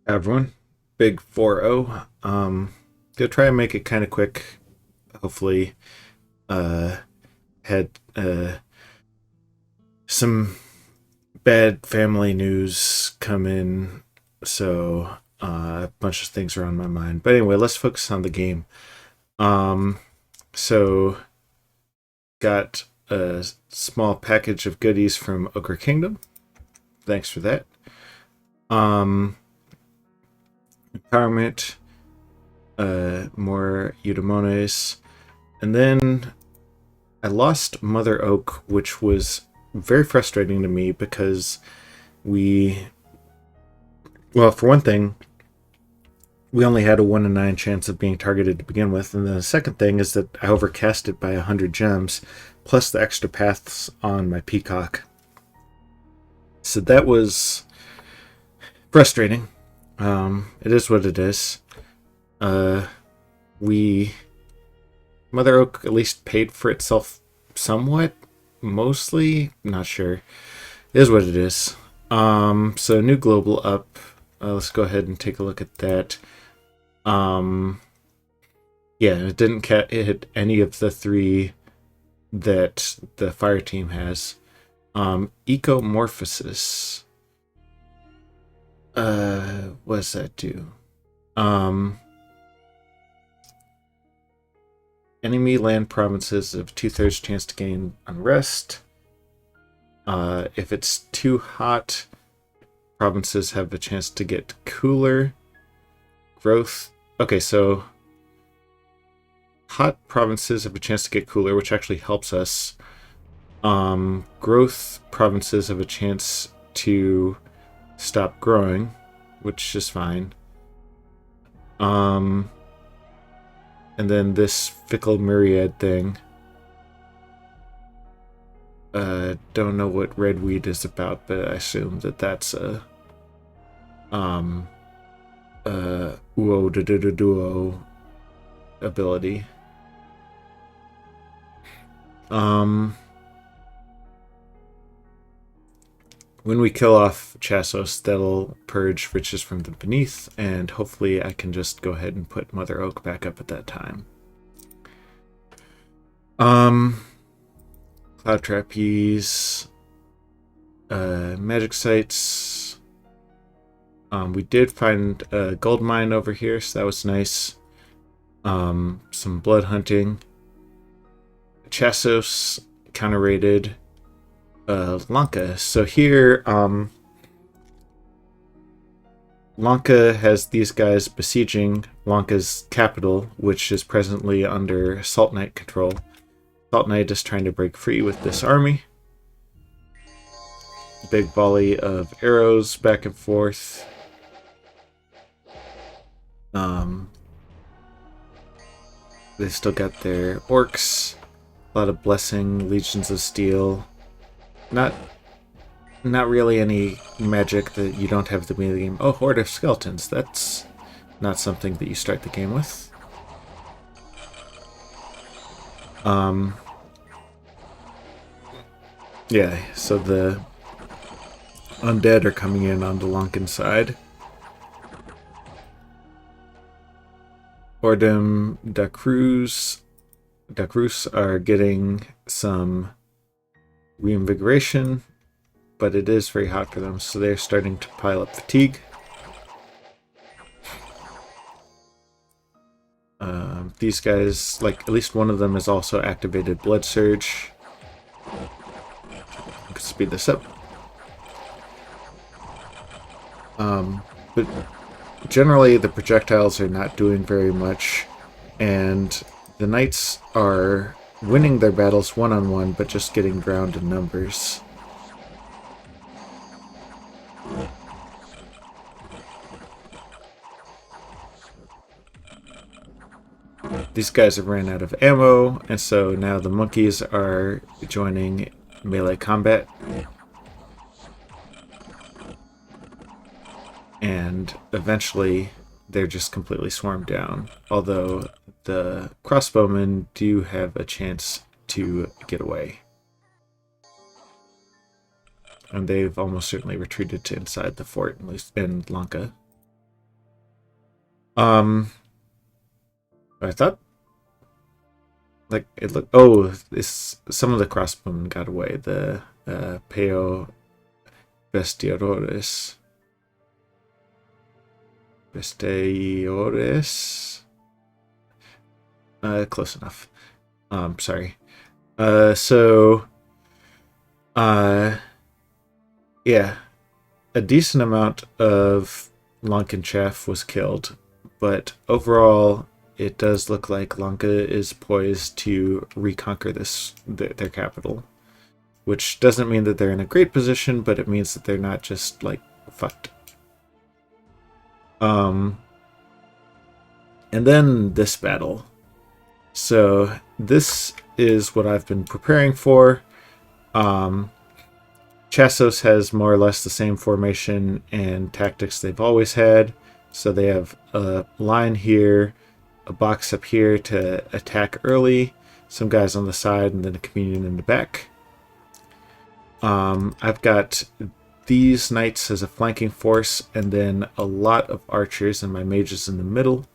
Everyone, big 4-0. Gonna try and make it kind of quick. Hopefully, uh, had some bad family news come in, so a bunch of things are on my mind. But anyway, let's focus on the game. Um, so got a small package of goodies from Ogre Kingdom. Thanks for that. Um, Empowerment, more eudaimones. And then I lost Mother Oak, which was very frustrating to me because we, well, for one thing, we only had a 1 in 9 chance of being targeted to begin with. And then the second thing is that I overcast it by 100 gems, plus the extra paths on my Peacock. So that was frustrating. It is what it is. We Mother Oak at least paid for itself somewhat, mostly. Not sure. It is what it is. So new global up. Let's go ahead and take a look at that. Yeah, it didn't hit any of the three that the fire team has. Ecomorphosis. What does that do? Enemy land provinces have 2/3 chance to gain unrest. If it's too hot, provinces have a chance to get cooler. Growth. Okay, so hot provinces have a chance to get cooler, which actually helps us. Growth provinces have a chance to stop growing, which is fine. And then this fickle myriad thing. Don't know what red weed is about, but I assume that that's a duo ability. When we kill off Chassos, that'll purge riches from the beneath, and hopefully I can just go ahead and put Mother Oak back up at that time. Cloud Trapeze, magic sites. We did find a gold mine over here, so that was nice. Some blood hunting. Chassos counter-rated. Lanka. So here, Lanka has these guys besieging Lanka's capital, which is presently under Salt Knight control. Salt Knight is trying to break free with this army. Big volley of arrows back and forth. They still got their orcs. A lot of blessing, legions of steel. Not really any magic that you don't have at the beginning of the game. Oh, horde of skeletons. That's not something that you start the game with. Yeah, so the undead are coming in on the Lankan side. Ordem Dacruz are getting some reinvigoration, but it is very hot for them, so they're starting to pile up fatigue. These guys, like, at least one of them has also activated Blood Surge. I could speed this up. But generally the projectiles are not doing very much, and the knights are winning their battles one-on-one, but just getting drowned in numbers. These guys have ran out of ammo, and so now the monkeys are joining melee combat. And eventually they're just completely swarmed down, although the crossbowmen do have a chance to get away. And they've almost certainly retreated to inside the fort, at least in Lanka. Um, I thought like it looked. Oh, this some of the crossbowmen got away. The Peo Bestiadores. Bestiores. Close enough. Sorry. So, uh, yeah, a decent amount of Lankan chaff was killed, but overall, it does look like Lanka is poised to reconquer their capital, which doesn't mean that they're in a great position, but it means that they're not just like fucked. And then this battle. So this is what I've been preparing for. Chassos has more or less the same formation and tactics they've always had. So they have a line here, a box up here to attack early, some guys on the side, and then a communion in the back. I've got these knights as a flanking force, and then a lot of archers, and my mages in the middle.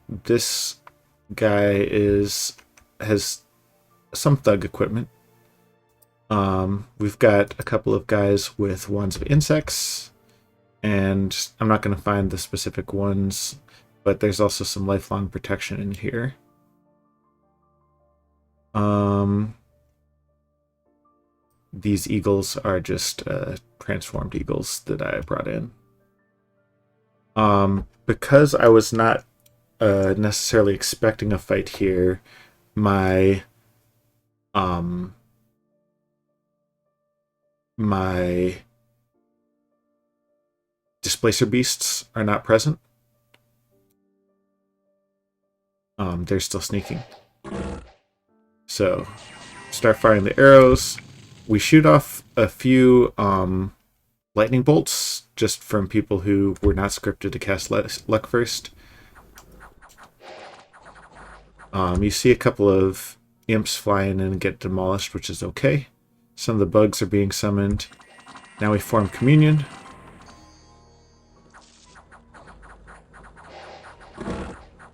This guy has some thug equipment. We've got a couple of guys with wands of insects, and I'm not going to find the specific ones, but there's also some lifelong protection in here. These eagles are just transformed eagles that I brought in. Because I was not necessarily expecting a fight here, my displacer beasts are not present. They're still sneaking. So, start firing the arrows. We shoot off a few lightning bolts just from people who were not scripted to cast luck first. You see a couple of imps fly in and get demolished, which is okay. Some of the bugs are being summoned. Now we form communion.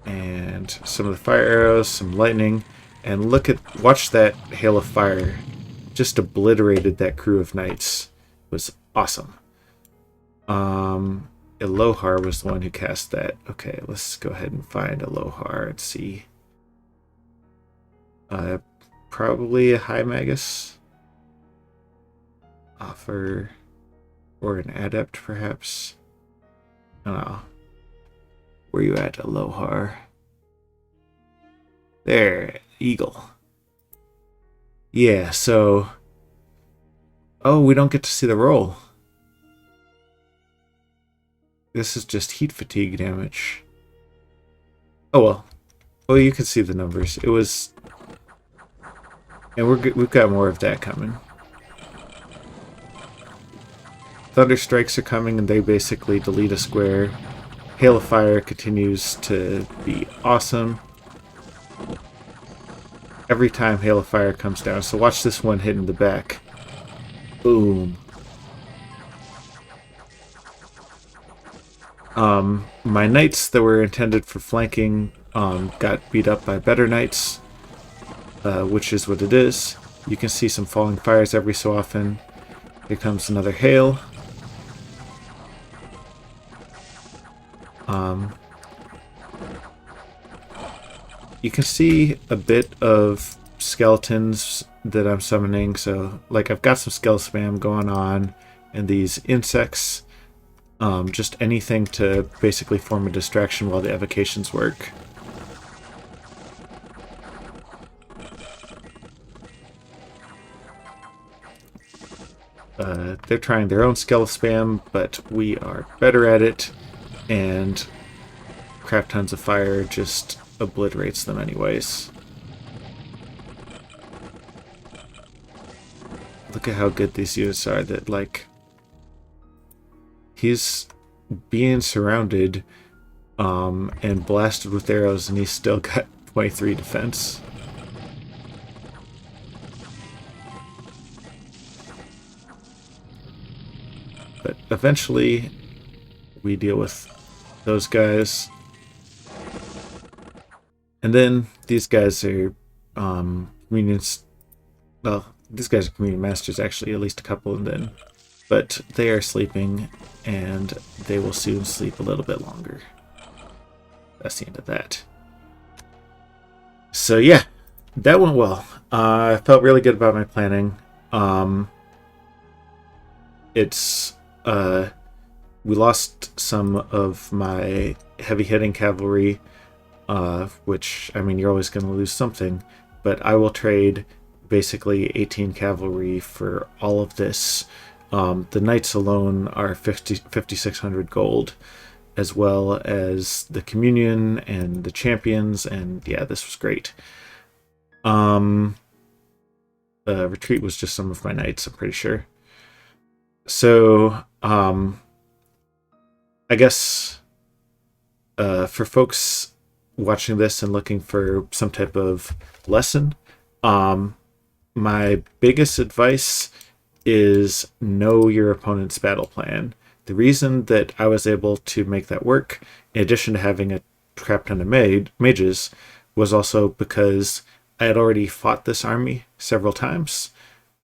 And some of the fire arrows, some lightning, and watch that hail of fire. Just obliterated that crew of knights. It was awesome. Elohar was the one who cast that. Okay, let's go ahead and find Elohar and see. Probably a high magus. Offer, or an adept, perhaps. I don't know. Where you at, Elohar? There, eagle. Yeah, so... Oh, we don't get to see the roll. This is just heat fatigue damage. Oh well. Well, you can see the numbers. It was... And we've got more of that coming. Thunder strikes are coming, and they basically delete a square. Hail of Fire continues to be awesome. Every time Hail of Fire comes down. So watch this one hit in the back. Boom. My knights that were intended for flanking got beat up by better knights, which is what it is. You can see some falling fires every so often. Here comes another hail. You can see a bit of skeletons that I'm summoning. So, like, I've got some skill spam going on, and these insects, just anything to basically form a distraction while the evocations work. They're trying their own skill spam, but we are better at it, and Craft Tons of Fire just obliterates them anyways. Look at how good these units are, that, like, he's being surrounded and blasted with arrows, and he's still got 23 defense. But eventually we deal with those guys. And then these guys are communions. Well, these guys are communion masters, actually, at least a couple of them. But they are sleeping, and they will soon sleep a little bit longer. That's the end of that. So yeah, that went well. I felt really good about my planning. It's we lost some of my heavy hitting cavalry, which, I mean, you're always going to lose something, but I will trade basically 18 cavalry for all of this. The knights alone are 5,600 gold, as well as the communion and the champions, and yeah, this was great. Retreat was just some of my knights, I'm pretty sure. So, I guess for folks watching this and looking for some type of lesson, my biggest advice is know your opponent's battle plan. The reason that I was able to make that work, in addition to having a crap ton of mages, was also because I had already fought this army several times.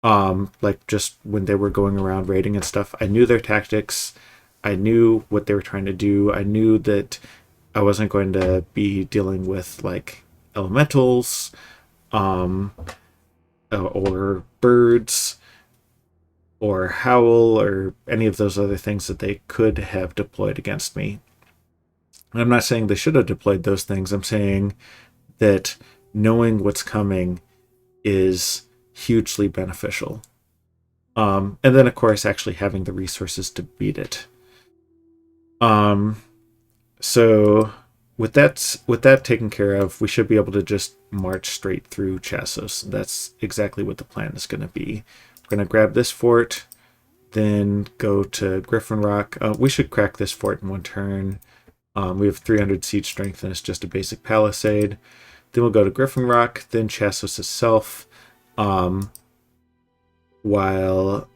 Like just when they were going around raiding and stuff, I knew their tactics. I knew what they were trying to do. I knew that I wasn't going to be dealing with like elementals, or birds, or howl, or any of those other things that they could have deployed against me. I'm not saying they should have deployed those things. I'm saying that knowing what's coming is hugely beneficial. And then, of course, actually having the resources to beat it. So with that taken care of, we should be able to just march straight through Chassos. That's exactly what the plan is going to be. We're going to grab this fort, then go to Griffin Rock. We should crack this fort in one turn. We have 300 siege strength, and it's just a basic palisade. Then we'll go to Griffin Rock, then Chassos itself, while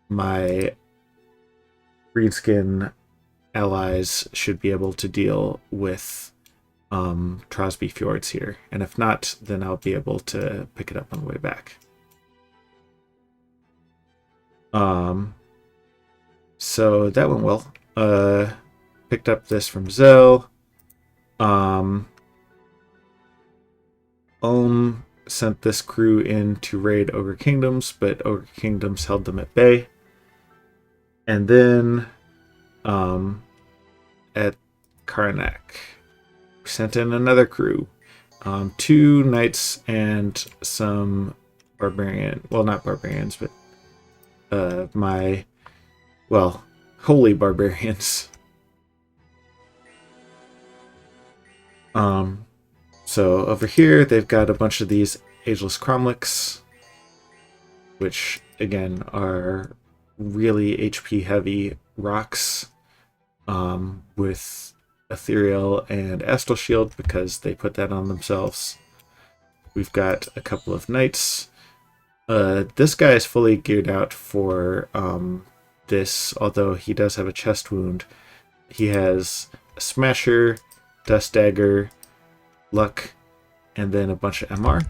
my greenskin allies should be able to deal with Trosby Fjords here. And if not, then I'll be able to pick it up on the way back. So that went well. Picked up this from Zell. Ulm sent this crew in to raid Ogre Kingdoms, but Ogre Kingdoms held them at bay. And then at Karnak, we sent in another crew. 2 knights and some barbarian, well, not barbarians, but holy barbarians. So over here, they've got a bunch of these Ageless Cromlechs, which, again, are really HP heavy rocks, with Ethereal and Astral Shield because they put that on themselves. We've got a couple of knights. This guy is fully geared out for this, although he does have a chest wound. He has a Smasher, Dust Dagger, Luck, and then a bunch of MR.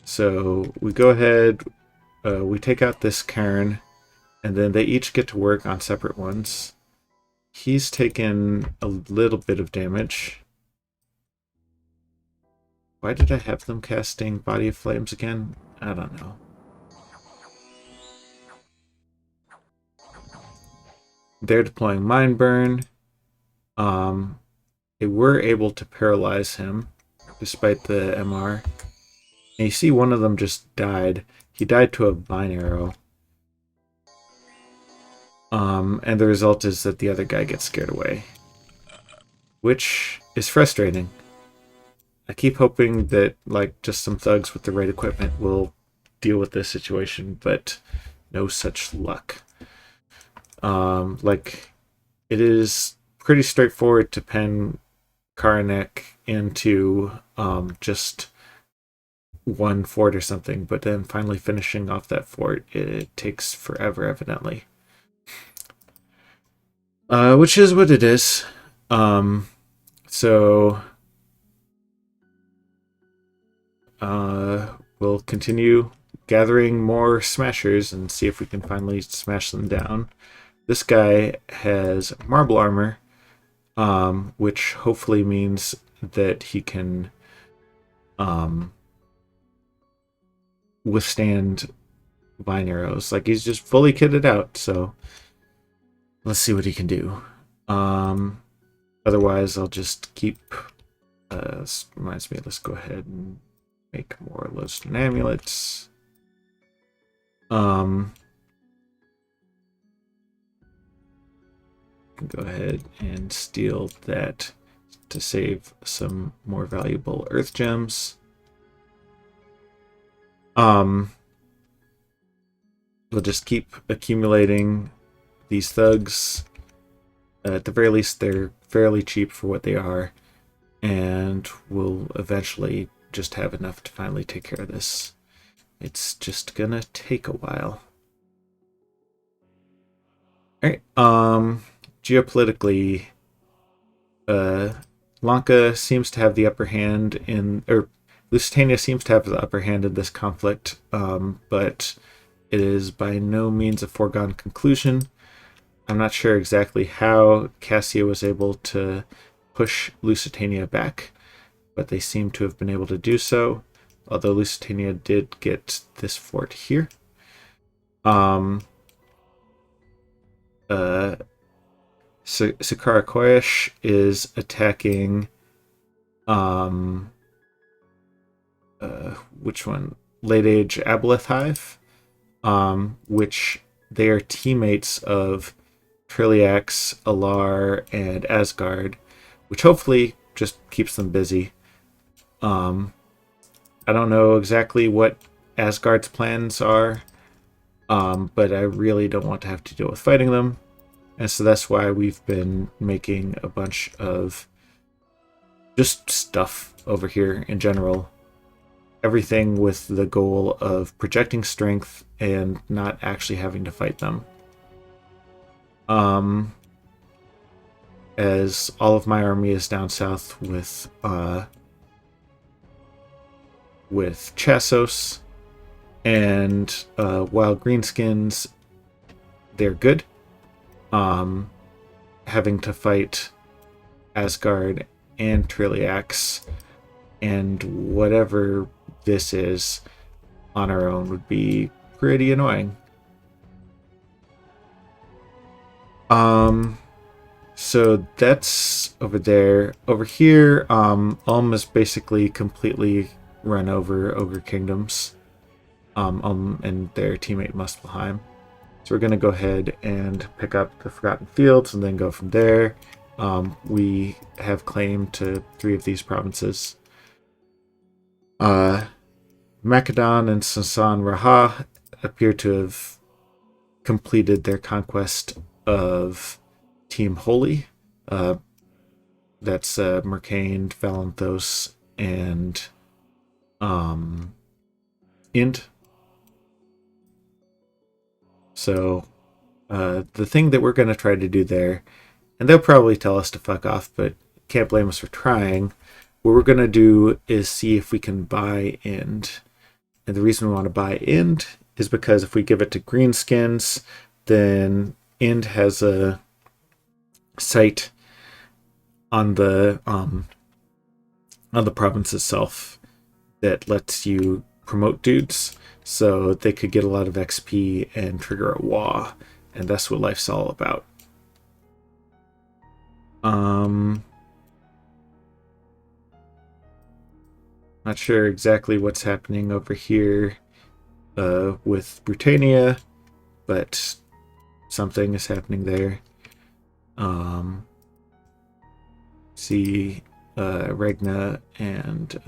So we go ahead, we take out this Cairn, and then they each get to work on separate ones. He's taken a little bit of damage. Why did I have them casting Body of Flames again? I don't know. They're deploying Mind Burn. They were able to paralyze him despite the MR. And you see one of them just died. He died to a Vine Arrow. And the result is that the other guy gets scared away, which is frustrating. I keep hoping that, like, just some thugs with the right equipment will deal with this situation, but no such luck. Like, it is pretty straightforward to pen Karnak into just one fort or something, but then finally finishing off that fort, it takes forever, evidently. Which is what it is. So we'll continue gathering more smashers and see if we can finally smash them down. This guy has marble armor, which hopefully means that he can withstand vine arrows. Like, he's just fully kitted out, so let's see what he can do. Otherwise, I'll just keep... this reminds me, let's go ahead and make more lodestone amulets. Go ahead and steal that to save some more valuable earth gems. We'll just keep accumulating these thugs. At the very least, they're fairly cheap for what they are, and we'll eventually just have enough to finally take care of this. It's just gonna take a while. Alright, geopolitically, Lanka seems to have the upper hand in, or Lusitania seems to have the upper hand in this conflict, but it is by no means a foregone conclusion. I'm not sure exactly how Cassia was able to push Lusitania back, but they seem to have been able to do so, although Lusitania did get this fort here. Sakara Koyesh is attacking which one? Late Age Aboleth Hive, which they are teammates of Trilliax, Alar, and Asgard, which hopefully just keeps them busy. I don't know exactly what Asgard's plans are, but I really don't want to have to deal with fighting them. And so that's why we've been making a bunch of just stuff over here in general. Everything with the goal of projecting strength and not actually having to fight them. As all of my army is down south with Chassos and wild greenskins, they're good. Having to fight Asgard and Trilliax and whatever this is on our own would be pretty annoying. So that's over there. Over here, Ulm is basically completely run over Ogre Kingdoms. And their teammate Muspelheim. So we're going to go ahead and pick up the Forgotten Fields and then go from there. We have claim to 3 of these provinces. Macedon and Sasan Raha appear to have completed their conquest of Team Holy. That's Mercane, Valanthos, and Ind. So the thing that we're going to try to do there, and they'll probably tell us to fuck off, but can't blame us for trying. What we're going to do is see if we can buy Ind. And the reason we want to buy Ind is because if we give it to Greenskins, then Ind has a site on the province itself that lets you promote dudes, so they could get a lot of XP and trigger a WA, and that's what life's all about. Not sure exactly what's happening over here with Britannia, but something is happening there. See Regna and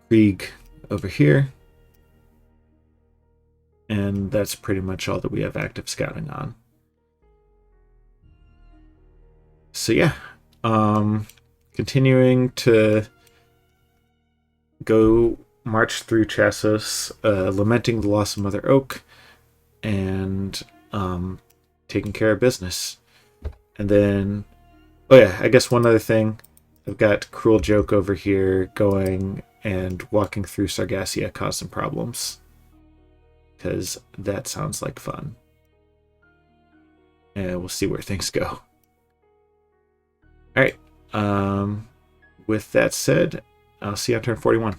Krieg over here. And that's pretty much all that we have active scouting on. So yeah, continuing to go march through Chassos, lamenting the loss of Mother Oak, and taking care of business. And then, oh yeah, I guess one other thing. I've got Cruel Joke over here going and walking through Sargassia causing problems. Because that sounds like fun. And we'll see where things go. Alright. With that said, I'll see you on turn 41.